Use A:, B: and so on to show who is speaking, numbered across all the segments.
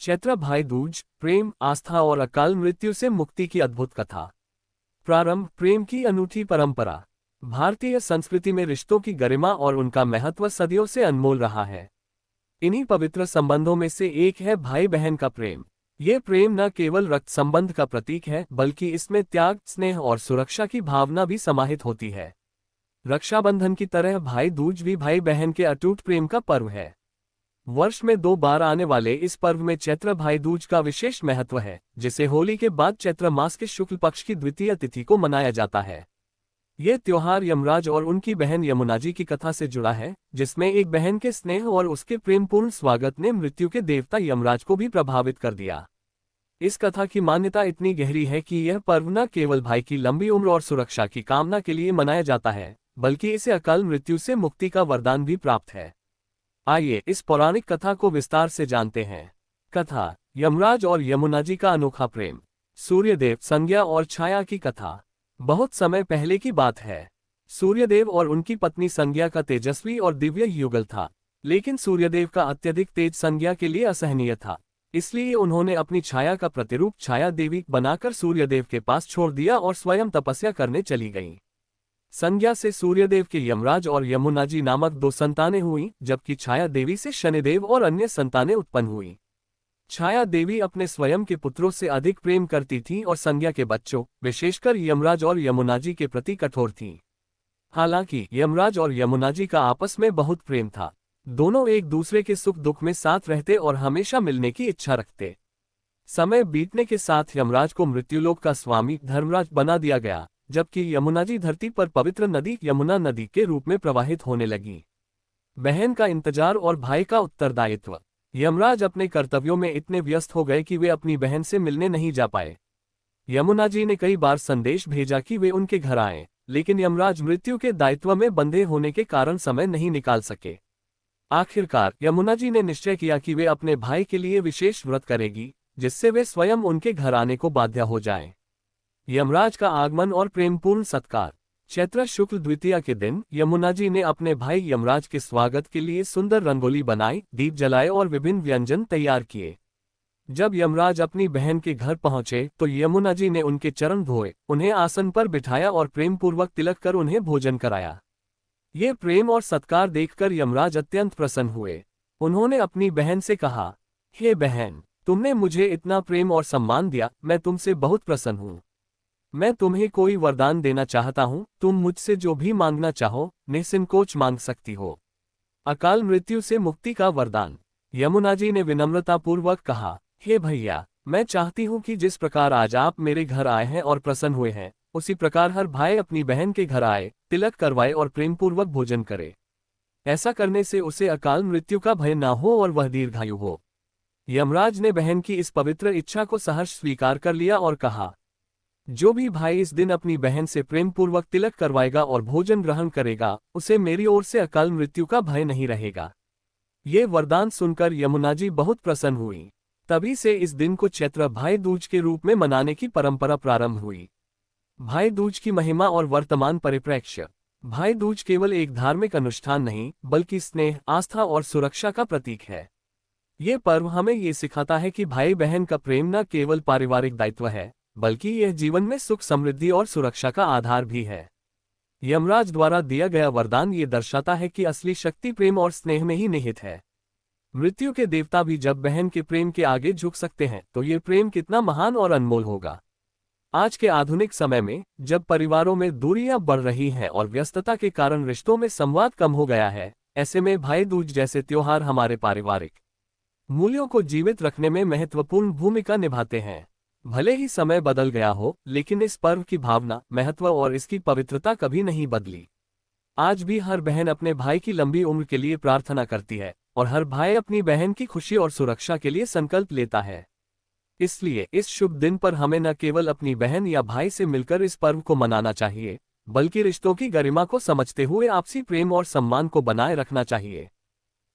A: चैत्र भाई दूज, प्रेम, आस्था और अकाल मृत्यु से मुक्ति की अद्भुत कथा। प्रारंभ, प्रेम की अनूठी परंपरा। भारतीय संस्कृति में रिश्तों की गरिमा और उनका महत्व सदियों से अनमोल रहा है। इन्हीं पवित्र संबंधों में से एक है भाई बहन का प्रेम। ये प्रेम न केवल रक्त संबंध का प्रतीक है, बल्कि इसमें त्याग, स्नेह और सुरक्षा की भावना भी समाहित होती है। रक्षाबंधन की तरह भाई दूज भी भाई बहन के अटूट प्रेम का पर्व है। वर्ष में 2 बार आने वाले इस पर्व में चैत्र भाई दूज का विशेष महत्व है, जिसे होली के बाद चैत्र मास के शुक्ल पक्ष की द्वितीय तिथि को मनाया जाता है। ये त्योहार यमराज और उनकी बहन यमुना जी की कथा से जुड़ा है, जिसमें एक बहन के स्नेह और उसके प्रेमपूर्ण स्वागत ने मृत्यु के देवता यमराज को भी प्रभावित कर दिया। इस कथा की मान्यता इतनी गहरी है कि यह पर्व न केवल भाई की लंबी उम्र और सुरक्षा की कामना के लिए मनाया जाता है, बल्कि इसे अकाल मृत्यु से मुक्ति का वरदान भी प्राप्त है। आइए इस पौराणिक कथा को विस्तार से जानते हैं। कथा, यमराज और यमुना जी का अनोखा प्रेम। सूर्यदेव, संज्ञा और छाया की कथा। बहुत समय पहले की बात है। सूर्यदेव और उनकी पत्नी संज्ञा का तेजस्वी और दिव्य युगल था, लेकिन सूर्यदेव का अत्यधिक तेज संज्ञा के लिए असहनीय था। इसलिए उन्होंने अपनी छाया का प्रतिरूप छाया देवी बनाकर सूर्यदेव के पास छोड़ दिया और स्वयं तपस्या करने चली गईं। संज्ञा से सूर्यदेव के यमराज और यमुना जी नामक 2 संतानें हुईं, जबकि छाया देवी से शनिदेव और अन्य संतानें उत्पन्न हुईं। छाया देवी अपने स्वयं के पुत्रों से अधिक प्रेम करती थीं और संज्ञा के बच्चों, विशेषकर यमराज और यमुना जी के प्रति कठोर थीं। हालांकि यमराज और यमुना जी का आपस में बहुत प्रेम था। दोनों एक दूसरे के सुख दुख में साथ रहते और हमेशा मिलने की इच्छा रखते। समय बीतने के साथ यमराज को मृत्युलोक का स्वामी धर्मराज बना दिया गया, जबकि यमुना जी धरती पर पवित्र नदी यमुना नदी के रूप में प्रवाहित होने लगी। बहन का इंतजार और भाई का उत्तरदायित्व। यमराज अपने कर्तव्यों में इतने व्यस्त हो गए कि वे अपनी बहन से मिलने नहीं जा पाए। यमुना जी ने कई बार संदेश भेजा कि वे उनके घर आएं, लेकिन यमराज मृत्यु के दायित्व में बंधे होने के कारण समय नहीं निकाल सके। आखिरकार यमुना जी ने निश्चय किया कि वे अपने भाई के लिए विशेष व्रत करेगी, जिससे वे स्वयं उनके घर आने को बाध्य हो जाएं। यमराज का आगमन और प्रेमपूर्ण सत्कार। चैत्र शुक्ल द्वितीया के दिन यमुना जी ने अपने भाई यमराज के स्वागत के लिए सुंदर रंगोली बनाई, दीप जलाए और विभिन्न व्यंजन तैयार किए। जब यमराज अपनी बहन के घर पहुंचे तो यमुना जी ने उनके चरण धोए, उन्हें आसन पर बिठाया और प्रेमपूर्वक तिलक कर उन्हें भोजन कराया। ये प्रेम और सत्कार देखकर यमराज अत्यंत प्रसन्न हुए। उन्होंने अपनी बहन से कहा, हे बहन, तुमने मुझे इतना प्रेम और सम्मान दिया, मैं तुमसे बहुत प्रसन्न हूँ। मैं तुम्हें कोई वरदान देना चाहता हूँ, तुम मुझसे जो भी मांगना चाहो निसंकोच मांग सकती हो। अकाल मृत्यु से मुक्ति का वरदान। यमुना जी ने विनम्रतापूर्वक कहा, हे भैया, मैं चाहती हूँ कि जिस प्रकार आज आप मेरे घर आए हैं और प्रसन्न हुए हैं, उसी प्रकार हर भाई अपनी बहन के घर आए, तिलक करवाए और प्रेमपूर्वक भोजन करे। ऐसा करने से उसे अकाल मृत्यु का भय ना हो और वह दीर्घायु हो। यमराज ने बहन की इस पवित्र इच्छा को सहर्ष स्वीकार कर लिया और कहा, जो भी भाई इस दिन अपनी बहन से प्रेमपूर्वक तिलक करवाएगा और भोजन ग्रहण करेगा, उसे मेरी ओर से अकाल मृत्यु का भय नहीं रहेगा। ये वरदान सुनकर यमुना जी बहुत प्रसन्न हुई। तभी से इस दिन को चैत्र भाई दूज के रूप में मनाने की परंपरा प्रारंभ हुई। भाई दूज की महिमा और वर्तमान परिप्रेक्ष्य। भाई दूज केवल एक धार्मिक अनुष्ठान नहीं, बल्कि स्नेह, आस्था और सुरक्षा का प्रतीक है। ये पर्व हमें ये सिखाता है कि भाई बहन का प्रेम न केवल पारिवारिक दायित्व है, बल्कि यह जीवन में सुख, समृद्धि और सुरक्षा का आधार भी है। यमराज द्वारा दिया गया वरदान ये दर्शाता है कि असली शक्ति प्रेम और स्नेह में ही निहित है। मृत्यु के देवता भी जब बहन के प्रेम के आगे झुक सकते हैं, तो ये प्रेम कितना महान और अनमोल होगा। आज के आधुनिक समय में, जब परिवारों में दूरियां बढ़ रही हैं और व्यस्तता के कारण रिश्तों में संवाद कम हो गया है, ऐसे में भाई दूज जैसे त्योहार हमारे पारिवारिक मूल्यों को जीवित रखने में महत्वपूर्ण भूमिका निभाते हैं। भले ही समय बदल गया हो, लेकिन इस पर्व की भावना, महत्व और इसकी पवित्रता कभी नहीं बदली। आज भी हर बहन अपने भाई की लंबी उम्र के लिए प्रार्थना करती है, और हर भाई अपनी बहन की खुशी और सुरक्षा के लिए संकल्प लेता है। इसलिए इस शुभ दिन पर हमें न केवल अपनी बहन या भाई से मिलकर इस पर्व को मनाना चाहिए, बल्कि रिश्तों की गरिमा को समझते हुए आपसी प्रेम और सम्मान को बनाए रखना चाहिए।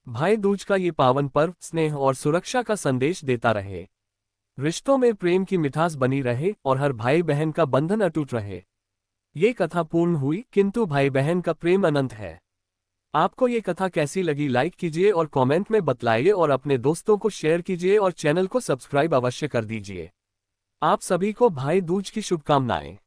A: भाई दूज का ये पावन पर्व स्नेह और सुरक्षा का संदेश देता रहे, रिश्तों में प्रेम की मिठास बनी रहे और हर भाई बहन का बंधन अटूट रहे। ये कथा पूर्ण हुई, किंतु भाई बहन का प्रेम अनंत है। आपको ये कथा कैसी लगी, लाइक कीजिए और कमेंट में बतलाइए और अपने दोस्तों को शेयर कीजिए और चैनल को सब्सक्राइब अवश्य कर दीजिए। आप सभी को भाई दूज की शुभकामनाएं।